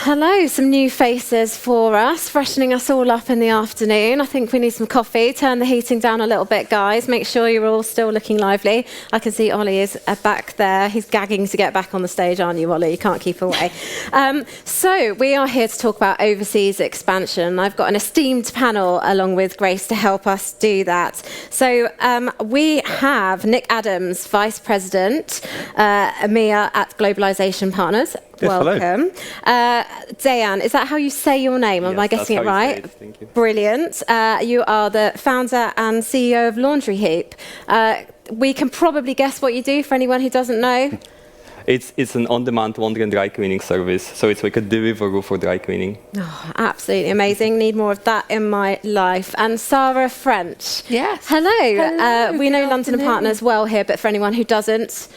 Hello, some new faces for us, freshening us all up in the afternoon. I think we need some coffee. Turn the heating down a little bit, guys. Make sure you're all still looking lively. I can see Ollie is back there. He's gagging to get back on the stage, aren't you, Ollie? You can't keep away. So we are here to talk about overseas expansion. I've got an esteemed panel along with Grace to help us do that. So we have Nick Adams, Vice President, EMEA at Globalization Partners. Yes, welcome. Deyan, is that how you say your name? Am I getting it right? Thank you. Brilliant. You are the founder and CEO of Laundryheap. We can probably guess what you do for anyone who doesn't know. It's an on-demand laundry and dry cleaning service, so it's like a Deliveroo for dry cleaning. Oh, absolutely amazing. Need more of that in my life. And Sara French. Yes. Hello. Hello. We know London Partners well here, but for anyone who doesn't,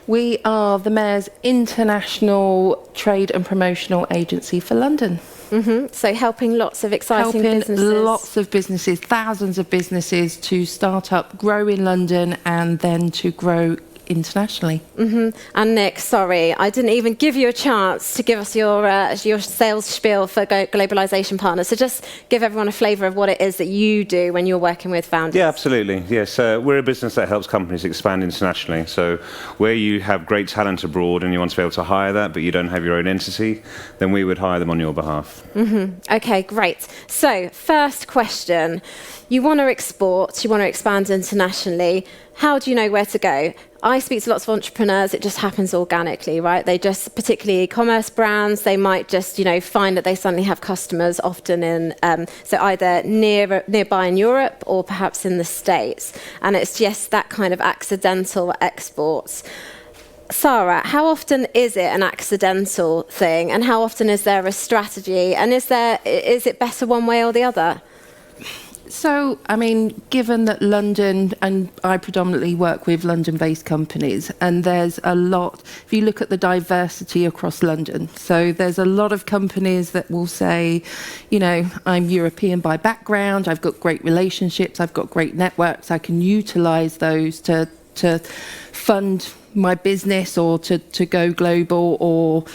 We are the Mayor's international trade and promotional agency for London. so helping lots of exciting businesses. Lots of businesses, thousands of businesses to start up, grow in London and then to grow internationally. And Nick, sorry, I didn't even give you a chance to give us your sales spiel for Globalization Partners. So just give everyone a flavour of what it is that you do when you're working with founders. Yeah, absolutely. Yes, we're a business that helps companies expand internationally. So where you have great talent abroad and you want to be able to hire that, but you don't have your own entity, then we would hire them on your behalf. Okay, great. So first question, you want to export, you want to expand internationally. How do you know where to go? I speak to lots of entrepreneurs, it just happens organically, right? They just, particularly e-commerce brands, they might just, find that they suddenly have customers often in, so either nearby in Europe or perhaps in the States. And it's just that kind of accidental exports. Sara, how often is it an accidental thing? And how often is there a strategy? And is it better one way or the other? So, given that London, and I predominantly work with London-based companies, and there's a lot, if you look at the diversity across London, so there's a lot of companies that will say, I'm European by background, I've got great relationships, I've got great networks, I can utilise those to fund my business or to go global, or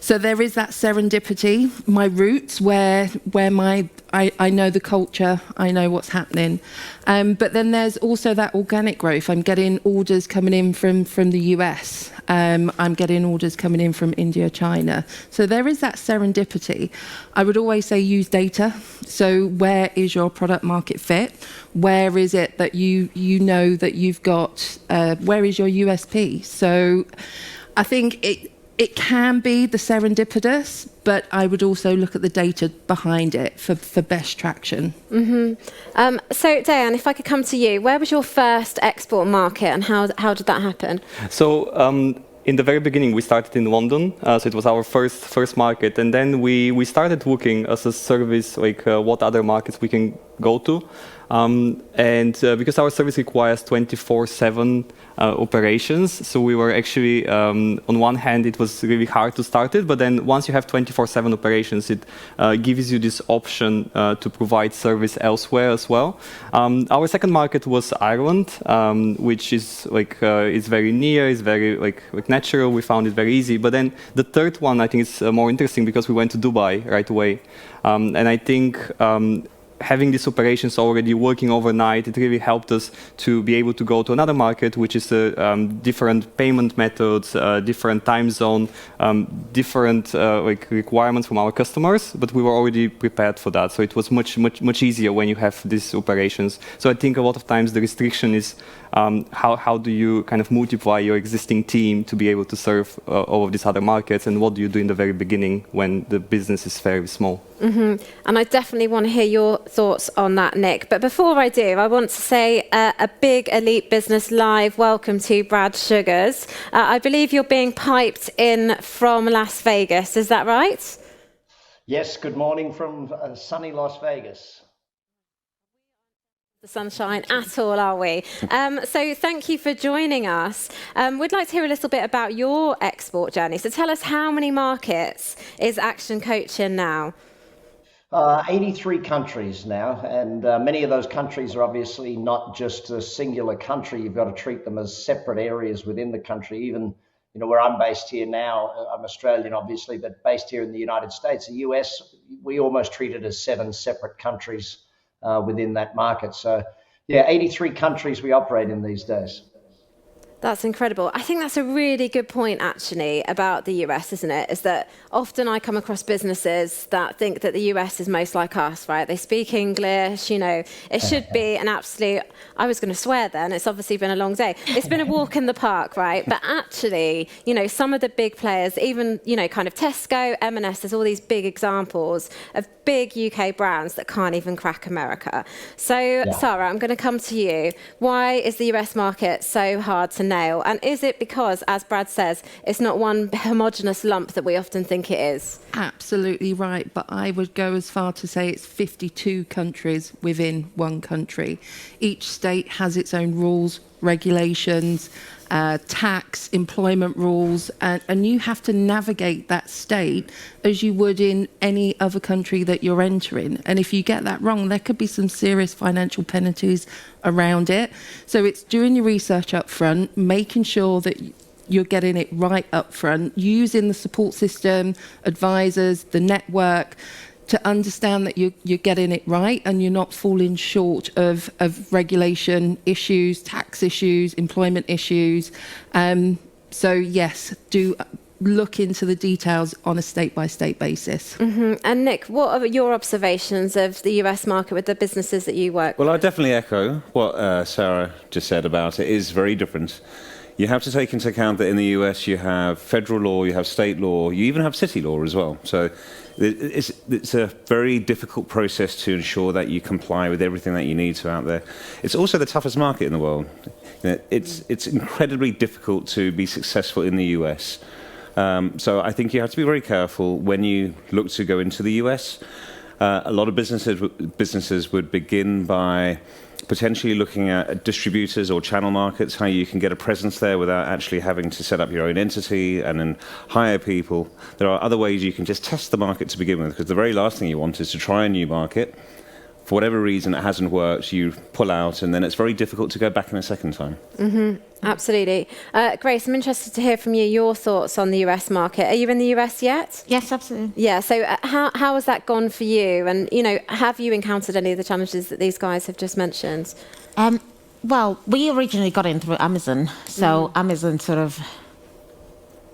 so there is that serendipity, my roots, where I know the culture, I know what's happening. But then there's also that organic growth. I'm getting orders coming in from the US. I'm getting orders coming in from India, China. So there is that serendipity. I would always say use data. So where is your product market fit? Where is it that you know that you've got, where is your USP? So I think it can be the serendipitous, but I would also look at the data behind it for best traction. So, Deyan, if I could come to you, where was your first export market and how did that happen? So in the very beginning, we started in London, so it was our first market, and then we started looking as a service, like what other markets we can go to. And because our service requires 24/7 operations, so we were actually, on one hand, it was really hard to start it, but then once you have 24/7 operations, it gives you this option to provide service elsewhere as well. Our second market was Ireland, which is it's very near, it's very like natural. We found it very easy. But then the third one, I think, is more interesting because we went to Dubai right away, and I think. Having these operations already working overnight, it really helped us to be able to go to another market, which is different payment methods, different time zone, different requirements from our customers. But we were already prepared for that, so it was much easier when you have these operations. So I think a lot of times the restriction is how do you kind of multiply your existing team to be able to serve all of these other markets, and what do you do in the very beginning when the business is very small? And I definitely want to hear your thoughts on that, Nick. But before I do, I want to say a big Elite Business Live welcome to Brad Sugars. I believe you're being piped in from Las Vegas, is that right? Yes, good morning from sunny Las Vegas. The sunshine at all, are we? So thank you for joining us. We'd like to hear a little bit about your export journey. So tell us, how many markets is ActionCOACH in now? 83 countries now, and many of those countries are obviously not just a singular country. You've got to treat them as separate areas within the country. Even where I'm based here now, I'm Australian, obviously, but based here in the United States. The US, we almost treat it as 7 separate countries within that market. So, yeah, 83 countries we operate in these days. That's incredible. I think that's a really good point, actually, about the US, isn't it? Is that often I come across businesses that think that the US is most like us, right? They speak English, it should be an absolute, I was going to swear then, it's obviously been a long day. It's been a walk in the park, right? But actually, some of the big players, even, kind of Tesco, M&S, there's all these big examples of big UK brands that can't even crack America. So, Sara, I'm going to come to you. Why is the US market so hard to nail? And is it because, as Brad says, it's not one homogenous lump that we often think it is? Absolutely right, but I would go as far to say it's 52 countries within one country. Each state has its own rules, regulations, tax, employment rules, and you have to navigate that state as you would in any other country that you're entering. And if you get that wrong, there could be some serious financial penalties around it. So it's doing your research up front, making sure that you're getting it right up front, using the support system, advisors, the network, to understand that you're getting it right and you're not falling short of regulation issues, tax issues, employment issues. So yes, do look into the details on a state-by-state basis. Mm-hmm. And Nick, what are your observations of the US market with the businesses that you work with? Well, I definitely echo what Sara just said about it. It is very different. You have to take into account that in the US you have federal law, you have state law, you even have city law as well. So it's a very difficult process to ensure that you comply with everything that you need to out there. It's also the toughest market in the world. It's incredibly difficult to be successful in the US. So I think you have to be very careful when you look to go into the US. A lot of businesses would begin by potentially looking at distributors or channel markets, how you can get a presence there without actually having to set up your own entity and then hire people. There are other ways you can just test the market to begin with, because the very last thing you want is to try a new market. For whatever reason it hasn't worked, you pull out, and then it's very difficult to go back in a second time. Mm-hmm. Absolutely. Grace, I'm interested to hear from you, your thoughts on the US market. Are you in the US yet? Yes, absolutely. Yeah, so how has that gone for you? And, have you encountered any of the challenges that these guys have just mentioned? Well, we originally got in through Amazon, so Amazon sort of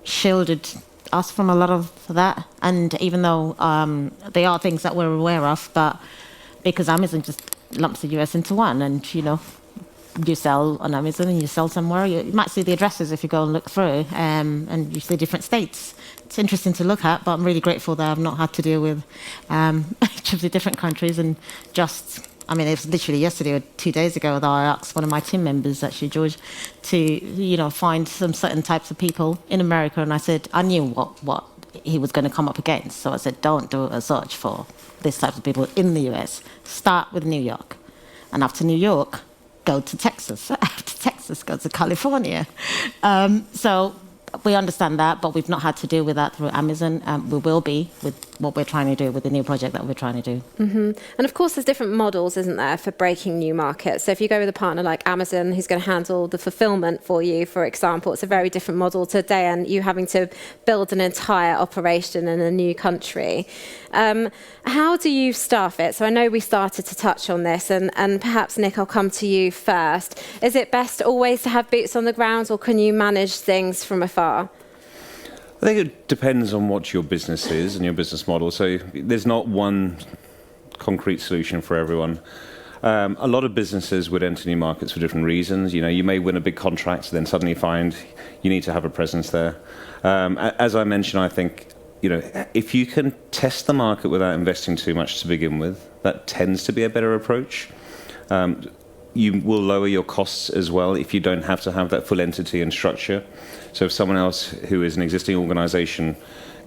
shielded us from a lot of that. And even though they are things that we're aware of, but because Amazon just lumps the US into one, and you sell on Amazon and you sell somewhere, you might see the addresses if you go and look through, and you see different states. It's interesting to look at, but I'm really grateful that I've not had to deal with each of the different countries. And it was literally yesterday or 2 days ago that I asked one of my team members, actually George, to find some certain types of people in America, and I said I knew what he was going to come up against, so I said don't do a search for this type of people in the US. Start with New York, and after New York, go to Texas. After Texas, go to California. So we understand that, but we've not had to deal with that through Amazon. We will be with what we're trying to do with the new project that we're trying to do. Mm-hmm. And of course, there's different models, isn't there, for breaking new markets. So if you go with a partner like Amazon, who's going to handle the fulfillment for you, for example, it's a very different model to Deyan, you having to build an entire operation in a new country. How do you staff it? So I know we started to touch on this, and perhaps, Nick, I'll come to you first. Is it best always to have boots on the ground, or can you manage things from afar? I think it depends on what your business is and your business model. So there's not one concrete solution for everyone. A lot of businesses would enter new markets for different reasons. You may win a big contract, then suddenly find you need to have a presence there. As I mentioned, I think if you can test the market without investing too much to begin with, that tends to be a better approach. You will lower your costs as well if you don't have to have that full entity and structure. So if someone else who is an existing organization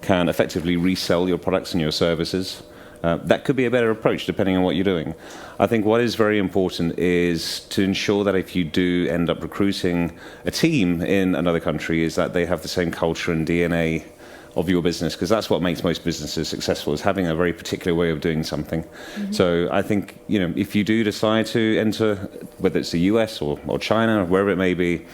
can effectively resell your products and your services, that could be a better approach depending on what you're doing. I think what is very important is to ensure that if you do end up recruiting a team in another country, is that they have the same culture and DNA of your business, because that's what makes most businesses successful, is having a very particular way of doing something. Mm-hmm. So I think, if you do decide to enter, whether it's the US or China, or wherever it may be,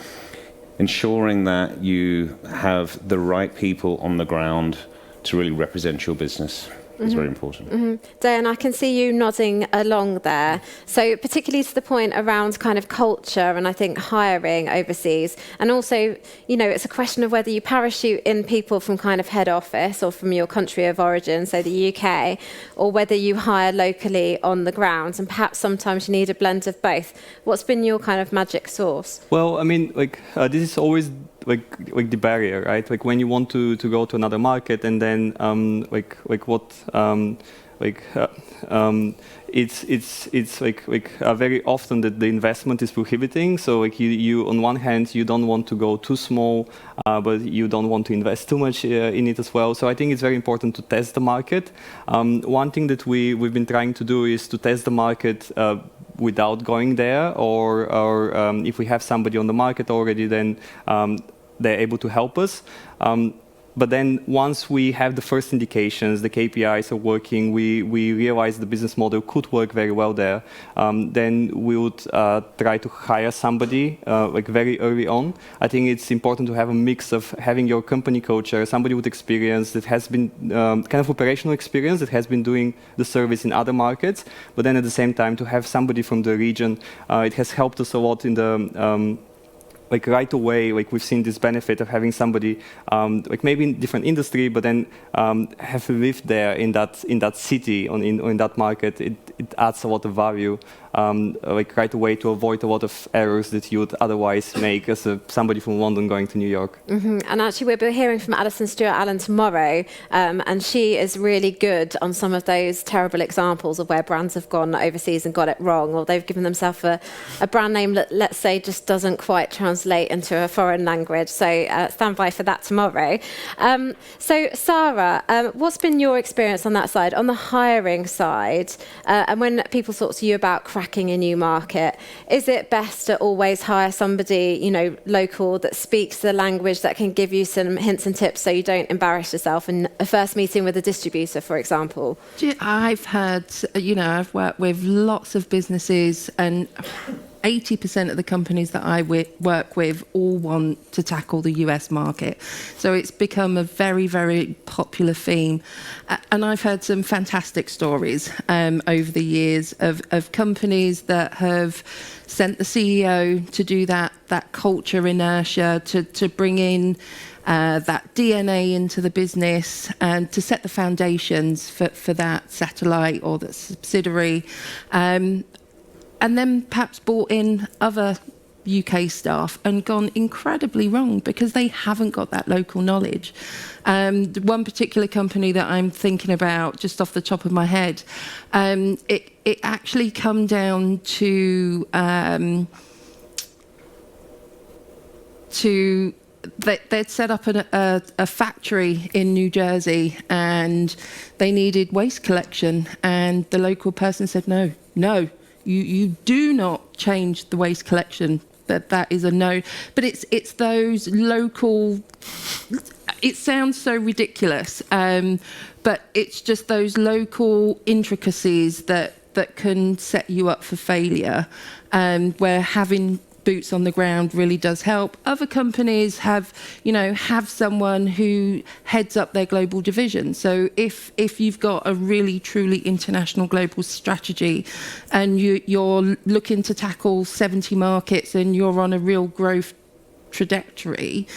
ensuring that you have the right people on the ground to really represent your business is very important. Deyan, I can see you nodding along there. So particularly to the point around kind of culture and I think hiring overseas. And also, you know, it's a question of whether you parachute in people from kind of head office or from your country of origin, so the UK, or whether you hire locally on the ground. And perhaps sometimes you need a blend of both. What's been your kind of magic sauce? Well, I mean, this is always like the barrier, right? Like when you want to go to another market, and then it's very often that the investment is prohibiting. So like you on one hand you don't want to go too small, but you don't want to invest too much in it as well. So I think it's very important to test the market. One thing that we've been trying to do is to test the market without going there, or if we have somebody on the market already, then they're able to help us. But then once we have the first indications, the KPIs are working, we realize the business model could work very well there, then we would try to hire somebody like very early on. I think it's important to have a mix of having your company coach, somebody with experience that has been kind of operational experience, that has been doing the service in other markets, but then at the same time to have somebody from the region. It has helped us a lot in the like right away, like we've seen this benefit of having somebody like maybe in different industry, but then have lived there in that city or in that market. It adds a lot of value, like right away, to avoid a lot of errors that you would otherwise make as somebody from London going to New York. And actually, we'll be hearing from Alison Stewart-Allen tomorrow, and she is really good on some of those terrible examples of where brands have gone overseas and got it wrong, or they've given themselves a brand name that, let's say, just doesn't quite translate into a foreign language. So stand by for that tomorrow. So Sara, what's been your experience on that side, on the hiring side, and when people talk to you about cracking a new market, is it best to always hire somebody, you know, local that speaks the language, that can give you some hints and tips so you don't embarrass yourself in a first meeting with a distributor, for example? I've had, you know, I've worked with lots of businesses, and 80% of the companies that I work with all want to tackle the US market. So it's become a very, very popular theme. And I've heard some fantastic stories over the years of companies that have sent the CEO to do that culture inertia, to bring in that DNA into the business and to set the foundations for that satellite or that subsidiary. And then perhaps brought in other UK staff and gone incredibly wrong because they haven't got that local knowledge. One particular company that I'm thinking about just off the top of my head, it actually come down to they'd set up a factory in New Jersey and they needed waste collection, and the local person said, no, you do not change the waste collection. That is a no. But it's those local. It sounds so ridiculous, but it's just those local intricacies that can set you up for failure, where having boots on the ground really does help. Other companies have someone who heads up their global division. So if you've got a really truly international global strategy and you're looking to tackle 70 markets and you're on a real growth trajectory,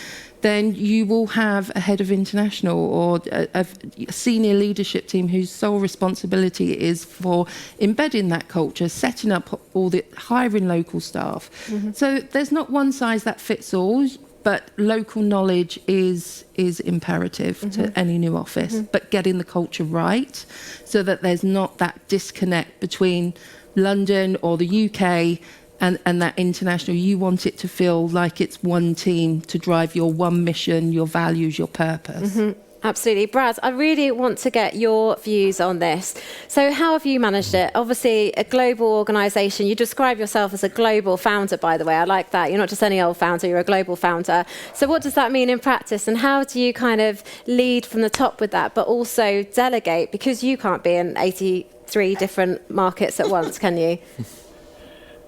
then you will have a head of international or a senior leadership team whose sole responsibility is for embedding that culture, setting up all the hiring local staff. Mm-hmm. So there's not one size that fits all, but local knowledge is imperative mm-hmm. to any new office. Mm-hmm. But getting the culture right so that there's not that disconnect between London or the UK and that international. You want it to feel like it's one team to drive your one mission, your values, your purpose. Mm-hmm. Absolutely. Brad, I really want to get your views on this. So how have you managed it? Obviously, a global organisation. You describe yourself as a global founder, by the way. I like that. You're not just any old founder, you're a global founder. So what does that mean in practice? And how do you kind of lead from the top with that, but also delegate? Because you can't be in 83 different markets at once, can you?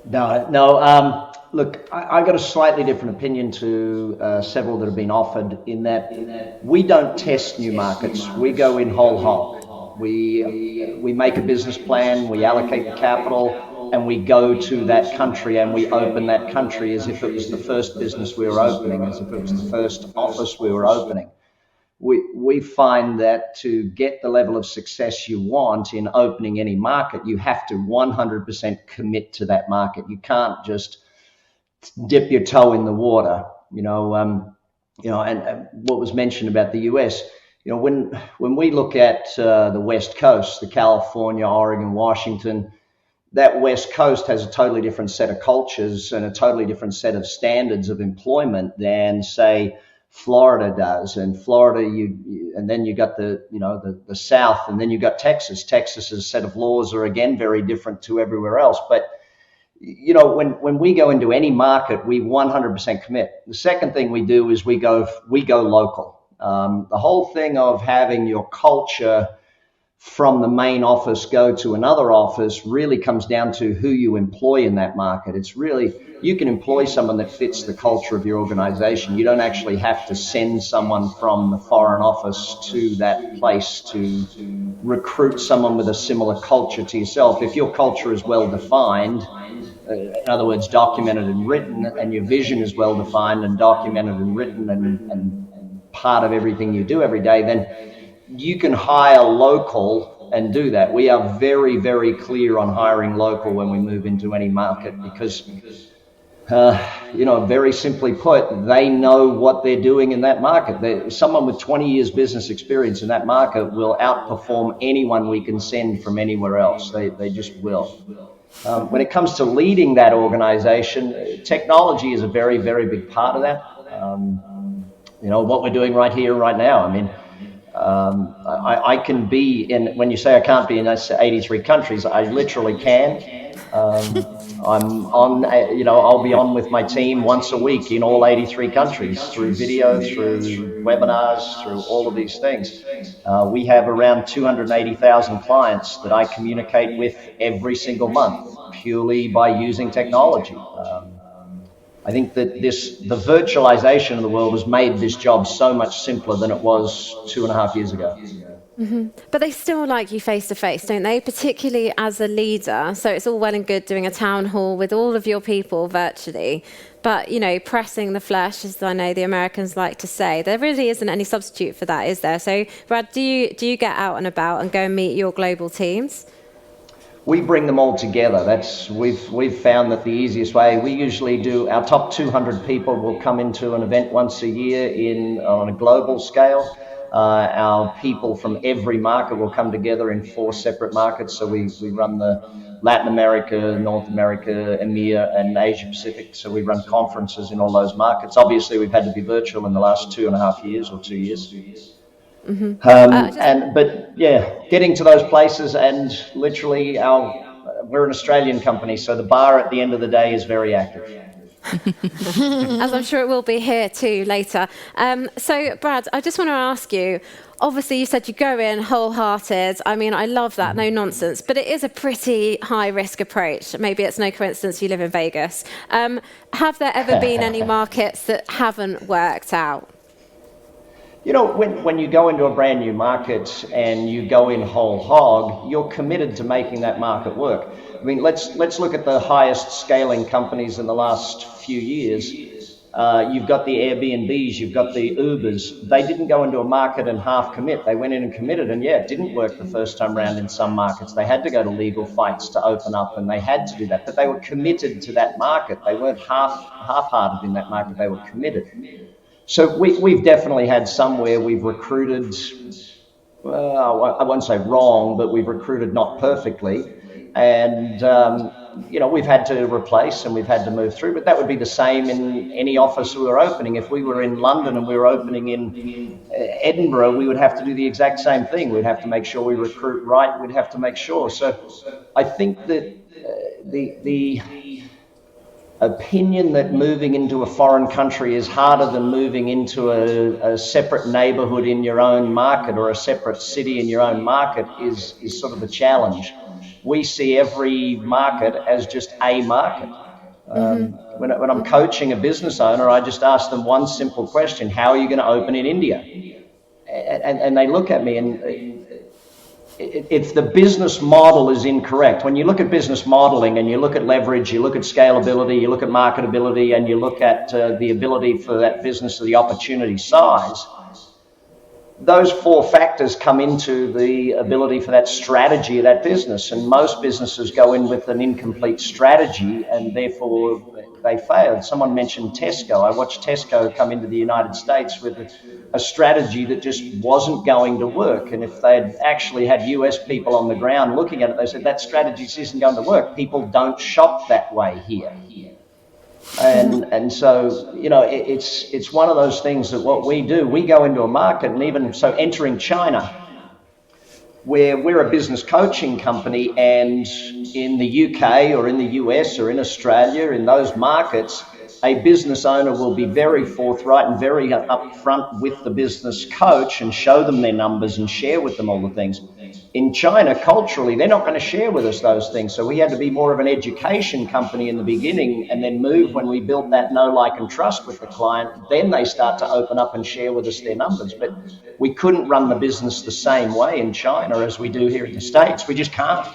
No. Look, I got a slightly different opinion to several that have been offered in that we don't test new markets. We go in whole hog. We make a business plan, we allocate the capital, and we go to that country and we open that country as if it was the first business we were opening, as if it was the first office we were opening. We find that to get the level of success you want in opening any market, you have to 100% commit to that market. You can't just dip your toe in the water, and what was mentioned about the US, when we look at the West Coast, the California, Oregon, Washington, that West Coast has a totally different set of cultures and a totally different set of standards of employment than, say, Florida does. And Florida, and then you got the South, and then you got Texas. Texas's set of laws are again very different to everywhere else. But when we go into any market, we 100% commit. The second thing we do is we go local. The whole thing of having your culture from the main office go to another office really comes down to who you employ in that market. It's really, you can employ someone that fits the culture of your organization. You don't actually have to send someone from the foreign office to that place to recruit someone with a similar culture to yourself. If your culture is well defined, in other words, documented and written, and your vision is well defined and documented and written and part of everything you do every day, then you can hire local and do that. We are very, very clear on hiring local when we move into any market because, very simply put, they know what they're doing in that market. Someone with 20 years business experience in that market will outperform anyone we can send from anywhere else. They just will. When it comes to leading that organization, technology is a very, very big part of that. What we're doing right here, right now. I mean, I can be in, when you say I can't be in 83 countries, I literally can. I'm on, I'll be on with my team once a week in all 83 countries through video, through webinars, through all of these things. We have around 280,000 clients that I communicate with every single month purely by using technology. I think that the virtualization of the world has made this job so much simpler than it was 2.5 years ago. Mm-hmm. But they still like you face to face, don't they? Particularly as a leader. So it's all well and good doing a town hall with all of your people virtually. But, pressing the flesh, as I know the Americans like to say, there really isn't any substitute for that, is there? So, Brad, do you get out and about and go and meet your global teams? We bring them all together. We've found that the easiest way, we usually do, our top 200 people will come into an event once a year on a global scale. Our people from every market will come together in 4 separate markets. So we run the Latin America, North America, EMEA, and Asia Pacific. So we run conferences in all those markets. Obviously, we've had to be virtual in the last 2.5 years or 2 years. Mm-hmm. But getting to those places, and literally we're an Australian company, so the bar at the end of the day is very active. As I'm sure it will be here too later. So, Brad, I just want to ask you, obviously you said you go in wholehearted. I mean, I love that, no nonsense, but it is a pretty high risk approach. Maybe it's no coincidence you live in Vegas. Have there ever been any markets that haven't worked out? When you go into a brand new market and you go in whole hog, you're committed to making that market work. I mean, let's look at the highest scaling companies in the last few years. You've got the Airbnbs, you've got the Ubers. They didn't go into a market and half commit. They went in and committed, and it didn't work the first time round in some markets. They had to go to legal fights to open up, and they had to do that. But they were committed to that market. They weren't half-hearted in that market. They were committed. So we've definitely had some where we've recruited, I won't say wrong, but we've recruited not perfectly. And, we've had to replace and we've had to move through. But that would be the same in any office we were opening. If we were in London and we were opening in Edinburgh, we would have to do the exact same thing. We'd have to make sure we recruit right. We'd have to make sure. So I think that the opinion that moving into a foreign country is harder than moving into a separate neighborhood in your own market or a separate city in your own market is sort of the challenge. We see every market as just a market. When I'm coaching a business owner, I just ask them one simple question: how are you going to open in India? And they look at me, and if the business model is incorrect, when you look at business modeling and you look at leverage, you look at scalability, you look at marketability, and you look at the ability for that business, the opportunity size, those four factors come into the ability for that strategy of that business. And most businesses go in with an incomplete strategy, and therefore they failed. Someone mentioned Tesco. I watched Tesco come into the United States with a strategy that just wasn't going to work. And if they'd actually had US people on the ground looking at it, they said that strategy just isn't going to work. People don't shop that way here. And so, you know, it's one of those things that what we do, we go into a market, and even so entering China, where we're a business coaching company, and in the UK or in the US or in Australia, in those markets, a business owner will be very forthright and very upfront with the business coach and show them their numbers and share with them all the things. In China, culturally, they're not going to share with us those things. So we had to be more of an education company in the beginning, and then move when we built that know, like, and trust with the client. Then they start to open up and share with us their numbers. But we couldn't run the business the same way in China as we do here in the States. We just can't.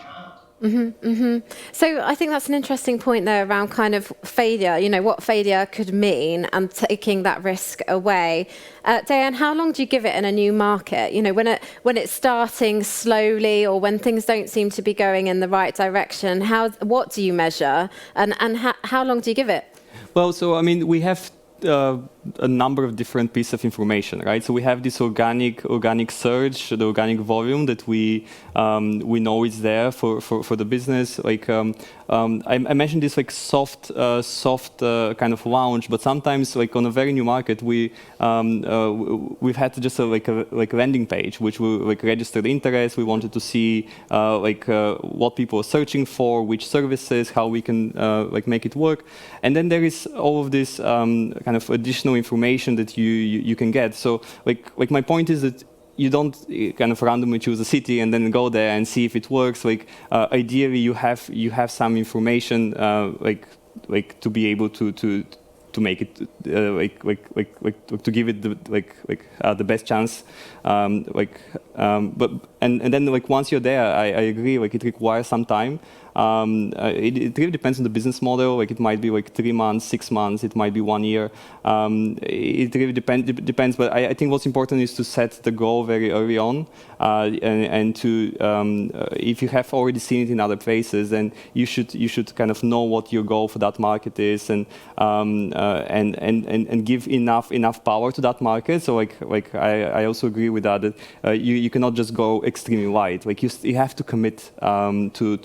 So I think that's an interesting point there around kind of failure, you know, what failure could mean and taking that risk away. Deyan, how long do you give it in a new market? You know, when it's starting slowly, or when things don't seem to be going in the right direction, what do you measure, and how long do you give it? Well, so I mean, we have a number of different pieces of information, right? So we have this organic search, the organic volume that we know is there for the business. Like I mentioned this like soft kind of launch, but sometimes like on a very new market, we've had just a landing page which will like register the interest. We wanted to see what people are searching for, which services, how we can like make it work, and then there is all of this kind of additional information that you can get. So like my point is that you don't kind of randomly choose a city and then go there and see if it works. Like ideally you have some information like to be able to make it to give it the best chance. But then like once you're there, I agree. Like it requires some time. It really depends on the business model. Like it might be like 3 months, 6 months. It might be 1 year. It really depends. But I think what's important is to set the goal very early on, and to if you have already seen it in other places, then you should kind of know what your goal for that market is, and give enough power to that market. So like I also agree with that you cannot just go extremely wide. Like you have to commit to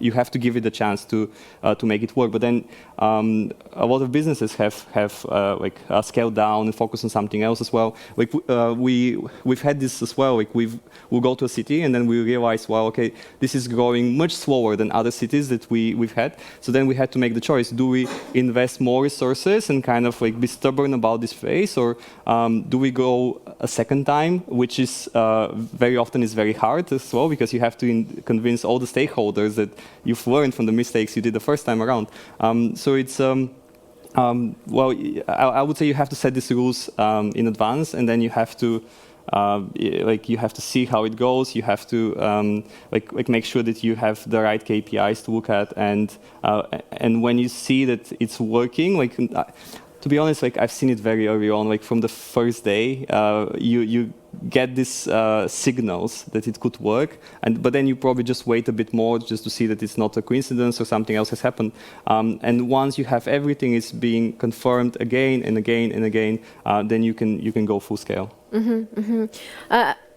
you have to give it a chance to make it work. But then a lot of businesses have scaled down and focus on something else as well. Like we've had this as well. Like we'll go to a city and then we realize, well, okay, this is growing much slower than other cities that we've had. So then we had to make the choice: do we invest more resources and kind of like be stubborn about this phase, or do we go a second time, which is very often is very hard as well, because you have to convince all the stakeholders that you've learned from the mistakes you did the first time around. So it's well, I would say you have to set these rules in advance, and then you have to you have to see how it goes. You have to make sure that you have the right KPIs to look at, and when you see that it's working, to be honest, like I've seen it very early on, like from the first day, you get these signals that it could work, but then you probably just wait a bit more just to see that it's not a coincidence or something else has happened. And once you have everything is being confirmed again and again and again, then you can go full scale.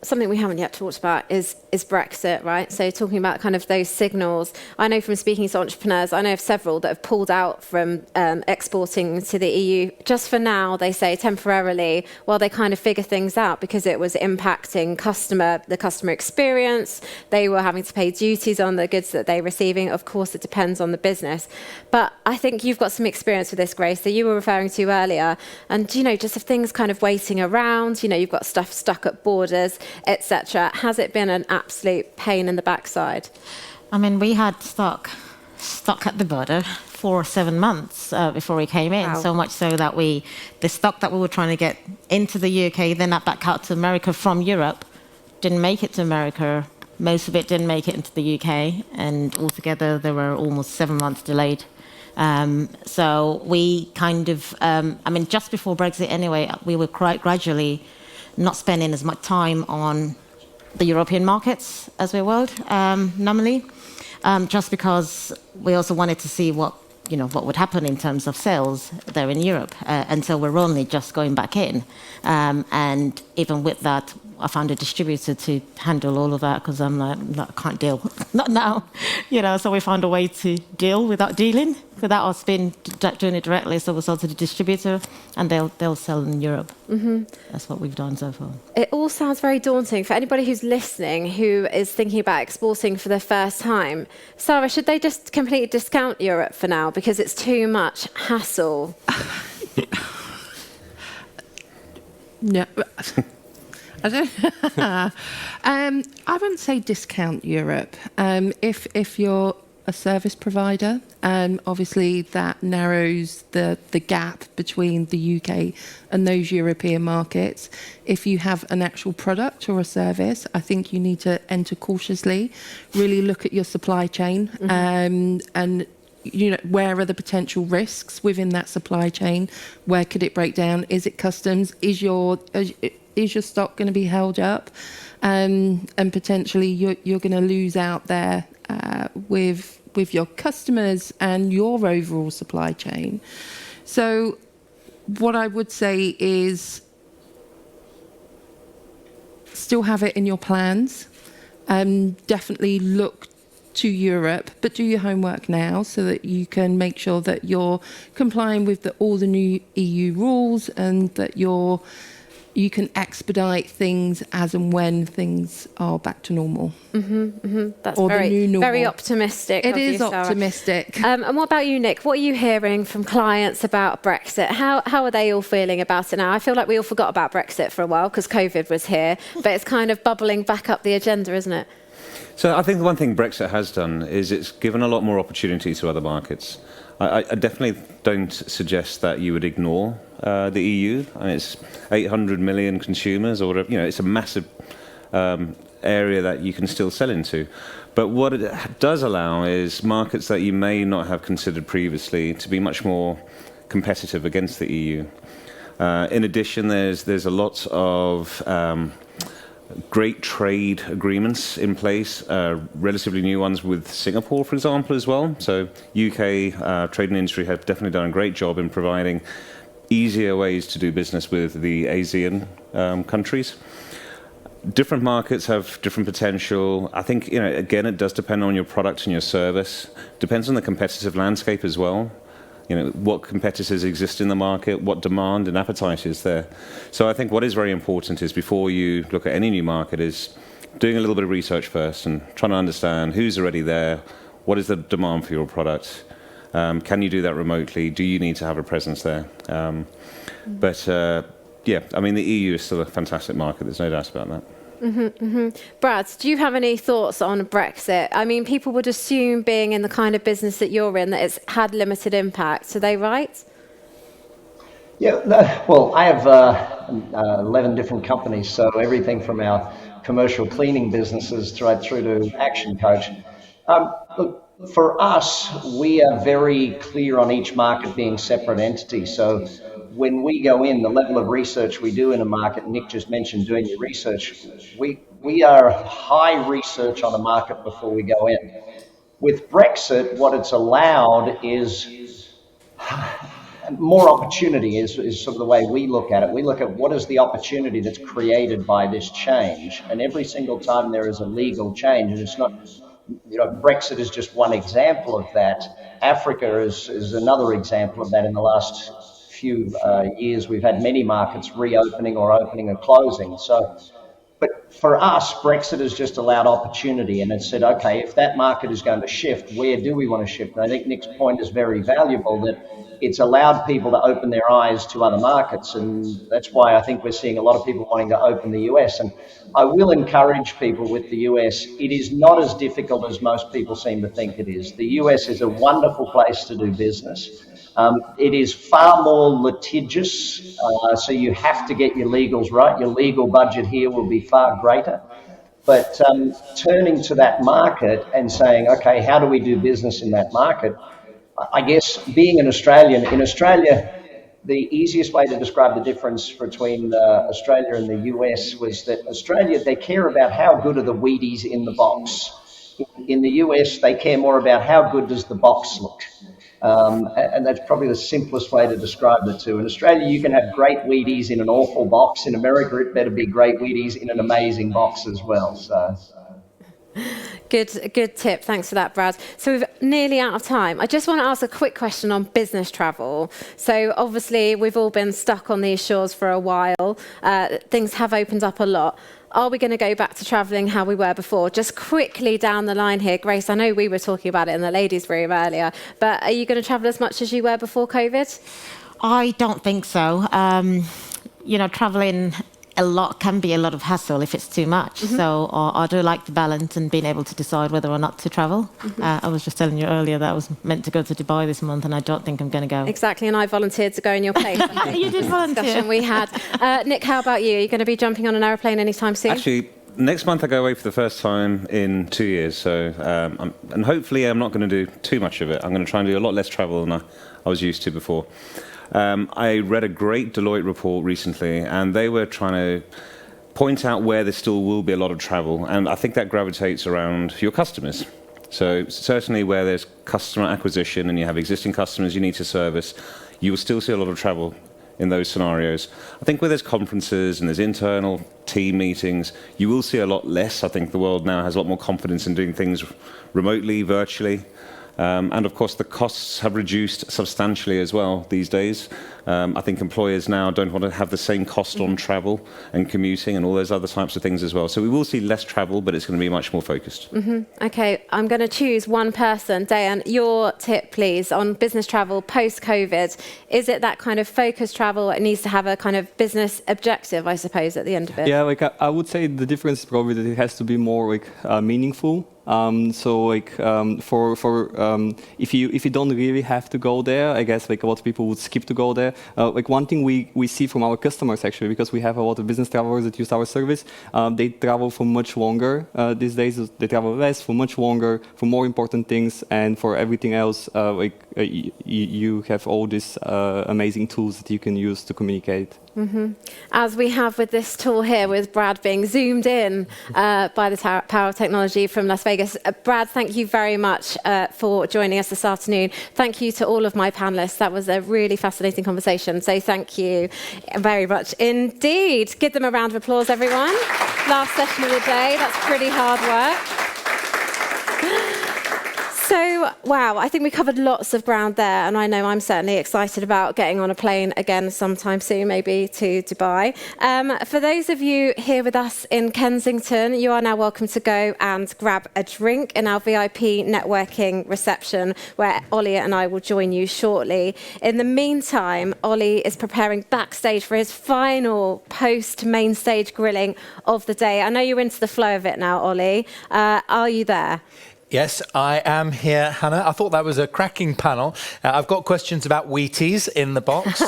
Something we haven't yet talked about is Brexit, right? So talking about kind of those signals, I know from speaking to entrepreneurs, I know of several that have pulled out from exporting to the EU. Just for now, they say temporarily, while they kind of figure things out, because it was impacting the customer experience. They were having to pay duties on the goods that they were receiving. Of course, it depends on the business. But I think you've got some experience with this, Grace, that you were referring to earlier. And, just of things kind of waiting around, you've got stuff stuck at borders, etc. Has it been an absolute pain in the backside? I mean, we had stock stuck at the border for 7 months before we came in. Wow. So much so that the stock that we were trying to get into the UK, then back out to America from Europe, didn't make it to America. Most of it didn't make it into the UK, and altogether there were almost 7 months delayed. So we kind of, just before Brexit anyway, we were quite gradually not spending as much time on the European markets as we would normally, just because we also wanted to see what would happen in terms of sales there in Europe. And so we're only just going back in. And even with that, I found a distributor to handle all of that because I'm like, no, I can't deal. Not now. So we found a way to deal without dealing, without us doing it directly. So we sold to the distributor and they'll sell in Europe. Mm-hmm. That's what we've done so far. It all sounds very daunting for anybody who's listening who is thinking about exporting for the first time. Sara, should they just completely discount Europe for now because it's too much hassle? No. I don't. I wouldn't say discount Europe. If you're a service provider, obviously that narrows the gap between the UK and those European markets. If you have an actual product or a service, I think you need to enter cautiously, really look at your supply chain, and where are the potential risks within that supply chain? Where could it break down? Is it customs? Is your stock going to be held up? And potentially you're going to lose out there with your customers and your overall supply chain. So what I would say is still have it in your plans. Definitely look to Europe, but do your homework now so that you can make sure that you're complying with all the new EU rules and that you can expedite things as and when things are back to normal. That's or the new normal. Very optimistic. It of is you, Sara. optimistic. And what about you, Nick? What are you hearing from clients about Brexit? How are they all feeling about it now? I feel like we all forgot about Brexit for a while because COVID was here, but it's kind of bubbling back up the agenda, isn't it? So I think the one thing Brexit has done is it's given a lot more opportunity to other markets. I definitely don't suggest that you would ignore the EU. I mean, it's 800 million consumers or whatever. It's a massive area that you can still sell into. But what it does allow is markets that you may not have considered previously to be much more competitive against the EU. In addition, there's a lot of great trade agreements in place, relatively new ones with Singapore, for example, as well. So UK trade and industry have definitely done a great job in providing easier ways to do business with the ASEAN countries. Different markets have different potential. I think, again, it does depend on your product and your service. Depends on the competitive landscape as well. What competitors exist in the market, what demand and appetite is there. So I think what is very important is before you look at any new market is doing a little bit of research first and trying to understand who's already there, what is the demand for your product, can you do that remotely, do you need to have a presence there. The EU is still a fantastic market, there's no doubt about that. Brad, do you have any thoughts on Brexit? I mean, people would assume, being in the kind of business that you're in, that it's had limited impact. Are they right? Yeah, well, I have 11 different companies, so everything from our commercial cleaning businesses right through to ActionCOACH. Look, for us, we are very clear on each market being separate entities. So when we go in, the level of research we do in a market, Nick just mentioned doing your research, we are high research on a market before we go in. With Brexit, what it's allowed is more opportunity is sort of the way we look at it. We look at what is the opportunity that's created by this change. And every single time there is a legal change, and it's not, Brexit is just one example of that. Africa is another example of that. In the last few years, we've had many markets reopening or opening or closing. So But for us, Brexit has just allowed opportunity, and it said, okay, if that market is going to shift, where do we want to shift? And I think Nick's point is very valuable, that it's allowed people to open their eyes to other markets, and that's why I think we're seeing a lot of people wanting to open the US. And I will encourage people with the US, it is not as difficult as most people seem to think it is. The US is a wonderful place to do business. It is far more litigious, so you have to get your legals right. Your legal budget here will be far greater. But turning to that market and saying, okay, how do we do business in that market? I guess being an Australian, in Australia, the easiest way to describe the difference between Australia and the US was that Australia, they care about how good are the Wheaties in the box. In the US, they care more about how good does the box look. And that's probably the simplest way to describe the two. In Australia, you can have great Wheaties in an awful box. In America, it better be great Wheaties in an amazing box as well. So. Good tip. Thanks for that, Brad. So we're nearly out of time. I just want to ask a quick question on business travel. So obviously, we've all been stuck on these shores for a while. Things have opened up a lot. Are we going to go back to travelling how we were before? Just quickly down the line here, Grace, I know we were talking about it in the ladies' room earlier, but are you going to travel as much as you were before COVID? I don't think so. Traveling a lot can be a lot of hassle if it's too much. So I do like the balance and being able to decide whether or not to travel. I was just telling you earlier that I was meant to go to Dubai this month, and I don't think I'm going to go. Exactly, and I volunteered to go in your place. You did volunteer. Discussion we had. Nick, how about you? Are you going to be jumping on an aeroplane anytime soon? Actually, next month I go away for the first time in 2 years. So, and hopefully I'm not going to do too much of it. I'm going to try and do a lot less travel than I was used to before. I read a great Deloitte report recently, and they were trying to point out where there still will be a lot of travel, and I think that gravitates around your customers. So certainly where there's customer acquisition and you have existing customers you need to service, you will still see a lot of travel in those scenarios. I think where there's conferences and there's internal team meetings, you will see a lot less. I think the world now has a lot more confidence in doing things remotely, virtually. And of course, the costs have reduced substantially as well these days. I think employers now don't want to have the same cost on travel and commuting and all those other types of things as well. So we will see less travel, but it's going to be much more focused. Okay, I'm going to choose one person. Deyan, your tip, please, on business travel post-COVID. Is it that kind of focused travel? It needs to have a kind of business objective, I suppose, at the end of it. Yeah, I would say the difference is probably that it has to be more meaningful. If you don't really have to go there, I guess a lot of people would skip to go there. One thing we see from our customers actually, because we have a lot of business travelers that use our service, they travel for much longer these days. They travel less, for much longer, for more important things, and for everything else, you have all these amazing tools that you can use to communicate. As we have with this tool here, with Brad being zoomed in by the power of technology from Las Vegas. Brad, thank you very much for joining us this afternoon. Thank you to all of my panelists. That was a really fascinating conversation. So thank you very much indeed. Give them a round of applause, everyone. Last session of the day. That's pretty hard work. So, wow, I think we covered lots of ground there, and I know I'm certainly excited about getting on a plane again sometime soon, maybe to Dubai. For those of you here with us in Kensington, you are now welcome to go and grab a drink in our VIP networking reception, where Ollie and I will join you shortly. In the meantime, Ollie is preparing Backstage for his final post-main stage grilling of the day. I know you're into the flow of it now, Ollie. Are you there? Yes, I am here, Hannah. I thought that was a cracking panel. I've got questions about Wheaties in the box,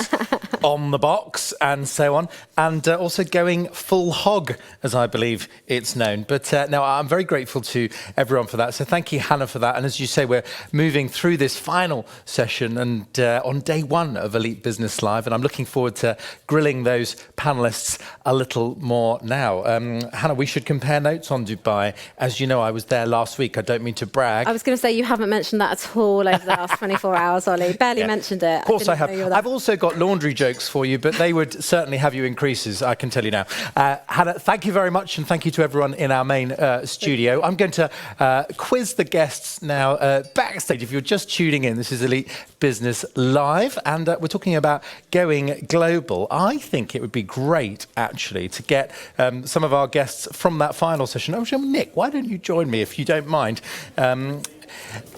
on the box, and so on, and also going full hog, as I believe it's known. But no, I'm very grateful to everyone for that. So thank you, Hannah, for that. And as you say, we're moving through this final session and on day one of Elite Business Live, and I'm looking forward to grilling those panelists a little more now. Hannah, we should compare notes on Dubai. As you know, I was there last week. I don't mean to brag. I was going to say, you haven't mentioned that at all over the last 24 hours, Ollie. Barely mentioned it. Of course I have. I've also got laundry jokes jokes for you, but they would certainly have you in creases, I can tell you now. Hannah, thank you very much, and thank you to everyone in our main studio. I'm going to quiz the guests now backstage. If you're just tuning in, this is Elite Business Live, and we're talking about going global. I think it would be great, actually, to get some of our guests from that final session. Oh, Nick, why don't you join me, if you don't mind?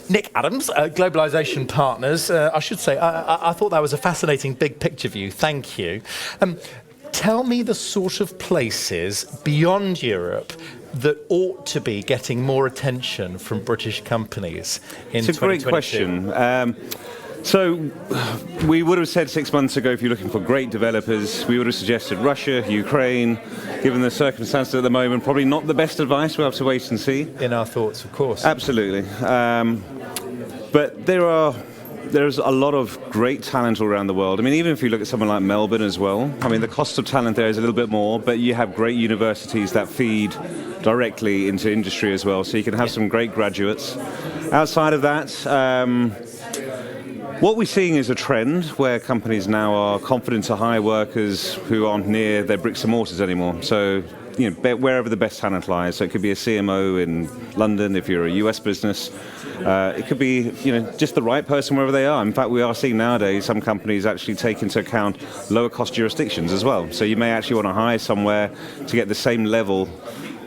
Nick Adams, Globalization Partners. I should say, I thought that was a fascinating big picture view. Thank you. Tell me the sort of places beyond Europe that ought to be getting more attention from British companies in 2022. It's a great question. So we would have said 6 months ago, if you're looking for great developers, we would have suggested Russia, Ukraine. Given the circumstances at the moment, probably not the best advice. We'll have to wait and see. In our thoughts, of course. Absolutely. But there's a lot of great talent all around the world. I mean, even if you look at someone like Melbourne as well, I mean, the cost of talent there is a little bit more, but you have great universities that feed directly into industry as well, so you can have some great graduates. Outside of that, what we're seeing is a trend where companies now are confident to hire workers who aren't near their bricks and mortars anymore. So, you know, wherever the best talent lies. So it could be a CMO in London if you're a US business. It could be, you know, just the right person wherever they are. In fact, we are seeing nowadays some companies actually take into account lower cost jurisdictions as well. So you may actually want to hire somewhere to get the same level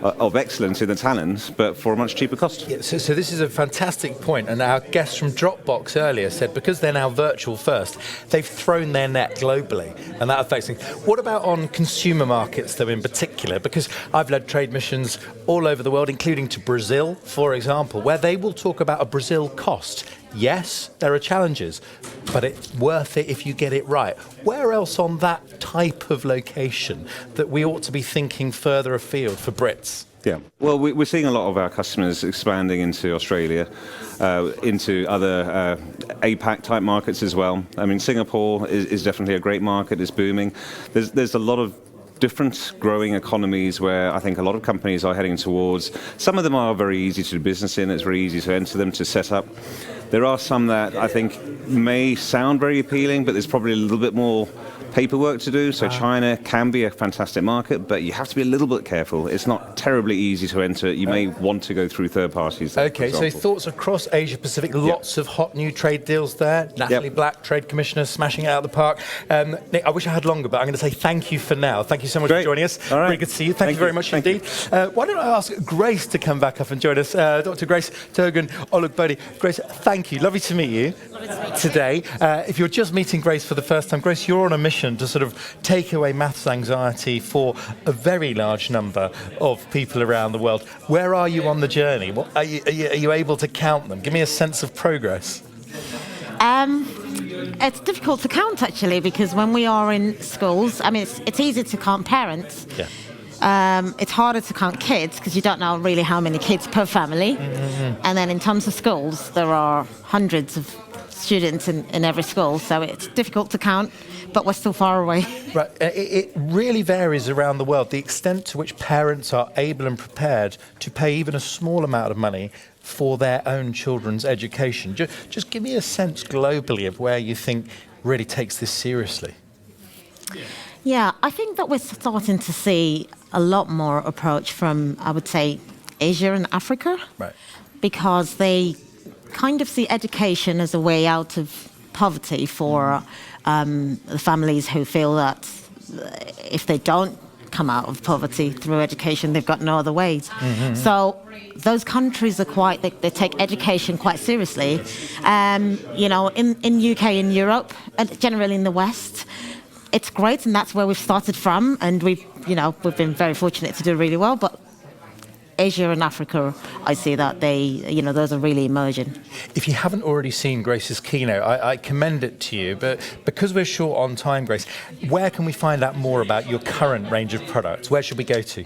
of excellence in the talent, but for a much cheaper cost. Yeah, so this is a fantastic point, and our guest from Dropbox earlier said because they're now virtual first, they've thrown their net globally, and that affects things. What about on consumer markets, though, in particular? Because I've led trade missions all over the world, including to Brazil, for example, where they will talk about a Brazil cost. Yes, there are challenges, but it's worth it if you get it right. Where else on that type of location that we ought to be thinking further afield for Brits? Yeah, well, we're seeing a lot of our customers expanding into Australia, into other APAC type markets as well. I mean, Singapore is definitely a great market, it's booming. There's a lot of different growing economies where I think a lot of companies are heading towards. Some of them are very easy to do business in, it's very easy to enter them, to set up. There are some that I think may sound very appealing, but there's probably a little bit more paperwork to do. So China can be a fantastic market, but you have to be a little bit careful. It's not terribly easy to enter. You may want to go through third parties. Okay, so thoughts across Asia Pacific, lots of hot new trade deals there. Natalie Black, Trade Commissioner, smashing it out of the park. Nick, I wish I had longer, but I'm going to say thank you for now. Thank you so much for joining us. All right. Really good to see you. Thank you very much indeed. Why don't I ask Grace to come back up and join us? Dr. Grace Togun Olugbodi. Grace, thank you. Lovely to meet you today. If you're just meeting Grace for the first time, Grace, you're on a mission to sort of take away maths anxiety for a very large number of people around the world. Where are you on the journey? What, are you able to count them? Give me a sense of progress. It's difficult to count, actually, because when we are in schools, I mean, it's easy to count parents. Yeah. It's harder to count kids because you don't know really how many kids per family. Mm-hmm. And then in terms of schools, there are hundreds of students in every school, so it's difficult to count, but we're still far away. Right, it really varies around the world, the extent to which parents are able and prepared to pay even a small amount of money for their own children's education. Just give me a sense globally of where you think really takes this seriously. Yeah, I think that we're starting to see a lot more approach from, I would say, Asia and Africa. Right. Because they kind of see education as a way out of poverty for the families who feel that if they don't come out of poverty through education, they've got no other ways. Mm-hmm. So those countries are they take education quite seriously. You know, in UK and Europe, and generally in the West, it's great, and that's where we've started from, and we've been very fortunate to do really well, but Asia and Africa, I see that those are really emerging. If you haven't already seen Grace's keynote, I commend it to you, but because we're short on time, Grace, where can we find out more about your current range of products? Where should we go to?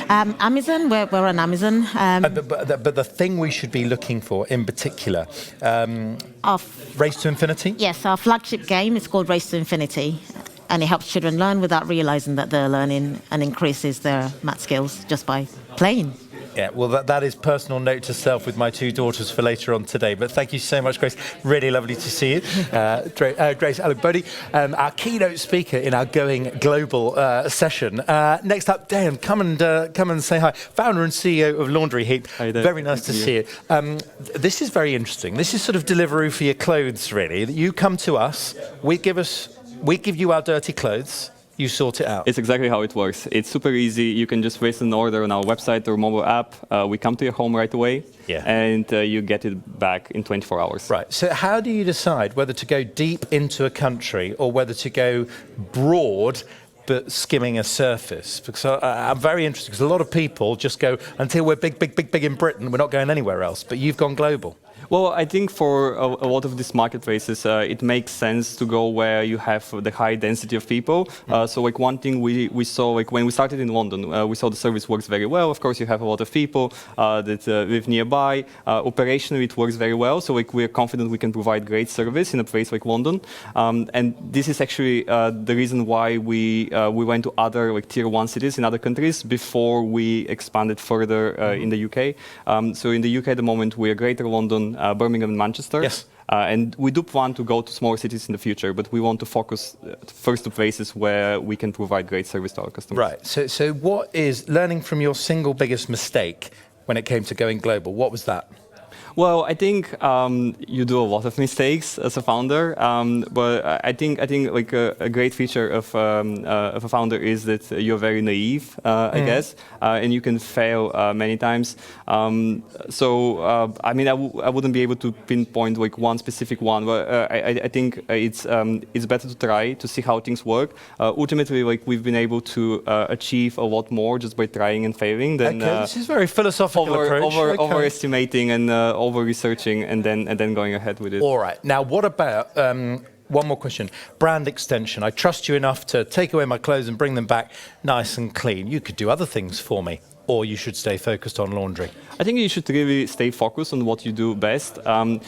Amazon, we're on Amazon. But the thing we should be looking for in particular, Race to Infinity? Yes, our flagship game is called Race to Infinity. And it helps children learn without realizing that they're learning, and increases their math skills just by playing. Yeah, well, that is personal note to self with my 2 daughters for later on today. But thank you so much, Grace. Really lovely to see you. Grace Olugbodi, our keynote speaker in our Going Global session. Next up, Deyan, come and say hi. Founder and CEO of Laundryheap. Hi there. Very nice to see you. This is very interesting. This is sort of Deliveroo for your clothes, really. You come to us, we give you our dirty clothes. You sort it out. It's exactly how it works. It's super easy. You can just place an order on our website or mobile app. We come to your home right away, and you get it back in 24 hours. Right. So how do you decide whether to go deep into a country or whether to go broad but skimming a surface? Because I'm very interested, because a lot of people just go, until we're big in Britain, we're not going anywhere else. But you've gone global. Well, I think for a lot of these marketplaces, it makes sense to go where you have the high density of people. So like one thing we saw, like when we started in London, we saw the service works very well. Of course, you have a lot of people that live nearby. Operationally, it works very well. So like we're confident we can provide great service in a place like London. And this is actually the reason why we went to other like tier 1 cities in other countries before we expanded further in the UK. So in the UK at the moment, we are Greater London, Birmingham and Manchester. Yes. And we do plan to go to smaller cities in the future, but we want to focus first to places where we can provide great service to our customers. Right. So what is, learning from your single biggest mistake when it came to going global, what was that? Well, I think you do a lot of mistakes as a founder, but I think like a great feature of a founder is that you're very naive, I guess, and you can fail many times. I mean, I wouldn't be able to pinpoint like one specific one, but I think it's better to try to see how things work. Ultimately, like we've been able to achieve a lot more just by trying and failing than this is a very philosophical approach. Overestimating and over-researching and then going ahead with it. All right. Now, what about, one more question, brand extension. I trust you enough to take away my clothes and bring them back nice and clean. You could do other things for me, or you should stay focused on laundry. I think you should really stay focused on what you do best.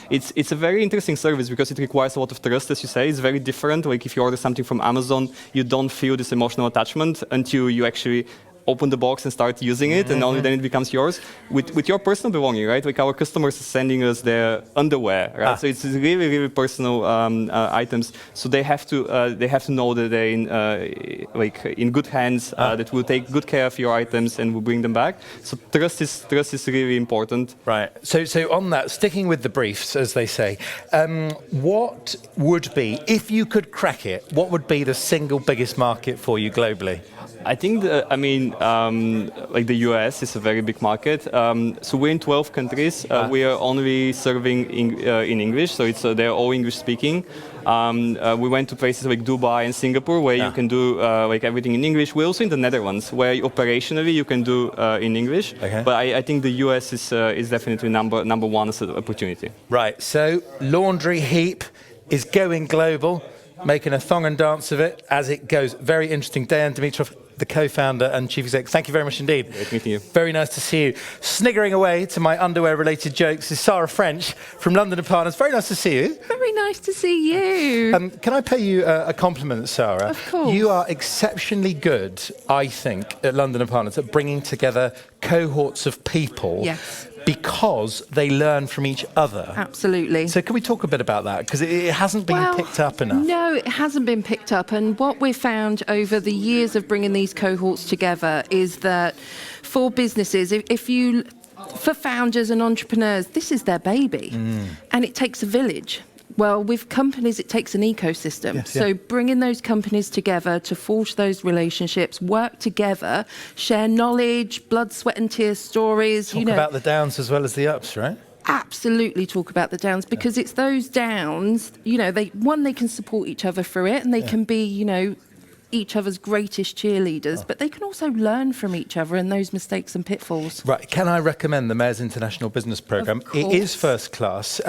It's a very interesting service because it requires a lot of trust, as you say. It's very different. Like if you order something from Amazon, you don't feel this emotional attachment until you actually open the box and start using it, and only then it becomes yours. With your personal belonging, right? Like our customers are sending us their underwear, right? So it's really personal items. So they have to know that they're in good hands. That will take good care of your items and will bring them back. So trust is really important. Right. So on that, sticking with the briefs, as they say, what would be, if you could crack it, what would be the single biggest market for you globally? I think, like the US is a very big market. So we're in 12 countries. We are only serving in English, so they're all English speaking. We went to places like Dubai and Singapore where you can do like everything in English. We're also in the Netherlands where operationally you can do in English. Okay. But I think the US is definitely number one as an opportunity. Right. So Laundryheap is going global, making a thong and dance of it as it goes. Very interesting. Deyan Dimitrov, the co-founder and chief exec. Thank you very much indeed. Great meeting you. Very nice to see you. Sniggering away to my underwear-related jokes is Sara French from London & Partners. Very nice to see you. Very nice to see you. Can I pay you a compliment, Sara? Of course. You are exceptionally good, I think, at London & Partners at bringing together cohorts of people. Yes. Because they learn from each other. Absolutely. So can we talk a bit about that? Because it hasn't been picked up enough. No, it hasn't been picked up. And what we've found over the years of bringing these cohorts together is that for businesses, for founders and entrepreneurs, this is their baby. And it takes a village. Well, with companies, it takes an ecosystem. Yes, so bringing those companies together to forge those relationships, work together, share knowledge, blood, sweat and tears stories. Talk about the downs as well as the ups, right? Absolutely talk about the downs, because it's those downs, they can support each other through it, and they can be, each other's greatest cheerleaders, but they can also learn from each other and those mistakes and pitfalls. Right. Can I recommend the Mayor's International Business Programme? It is first class.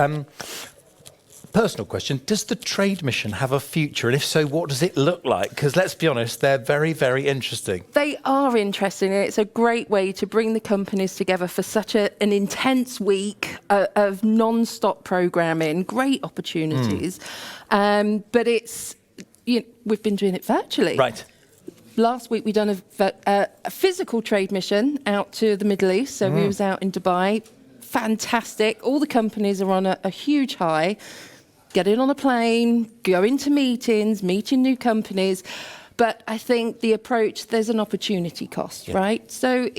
Personal question, does the trade mission have a future? And if so, what does it look like? Because let's be honest, they're very, very interesting. They are interesting, and it's a great way to bring the companies together for such an intense week of non-stop programming, great opportunities. But we've been doing it virtually. Right. last week we done a physical trade mission out to the Middle East. So we was out in Dubai. Fantastic. All the companies are on a huge high. Getting on a plane, going to meetings, meeting new companies. But I think the approach, there's an opportunity cost, right? So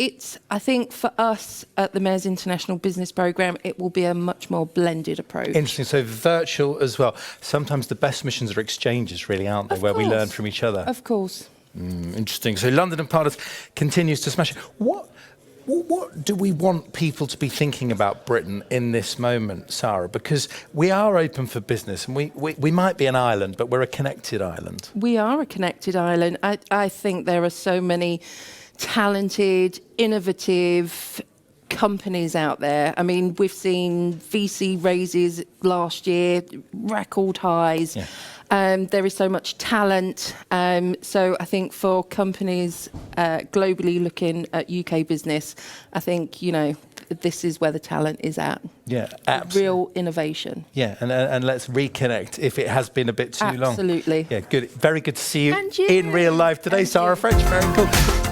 I think for us at the Mayor's International Business Programme, it will be a much more blended approach. Interesting. So virtual as well. Sometimes the best missions are exchanges, really, aren't they? Where we learn from each other. Of course. Interesting. So London and Partners continues to smash it. What do we want people to be thinking about Britain in this moment, Sara? Because we are open for business, and we might be an island, but we're a connected island. We are a connected island. I think there are so many talented, innovative companies out there. I mean, we've seen VC raises last year, record highs. Yeah. There is so much talent. So I think for companies globally looking at UK business, I think, this is where the talent is at. Yeah, absolutely. Real innovation. Yeah, and let's reconnect if it has been a bit too long. Absolutely. Yeah, good. Very good to see you And you. in real life today, And Sara you. French. Very cool.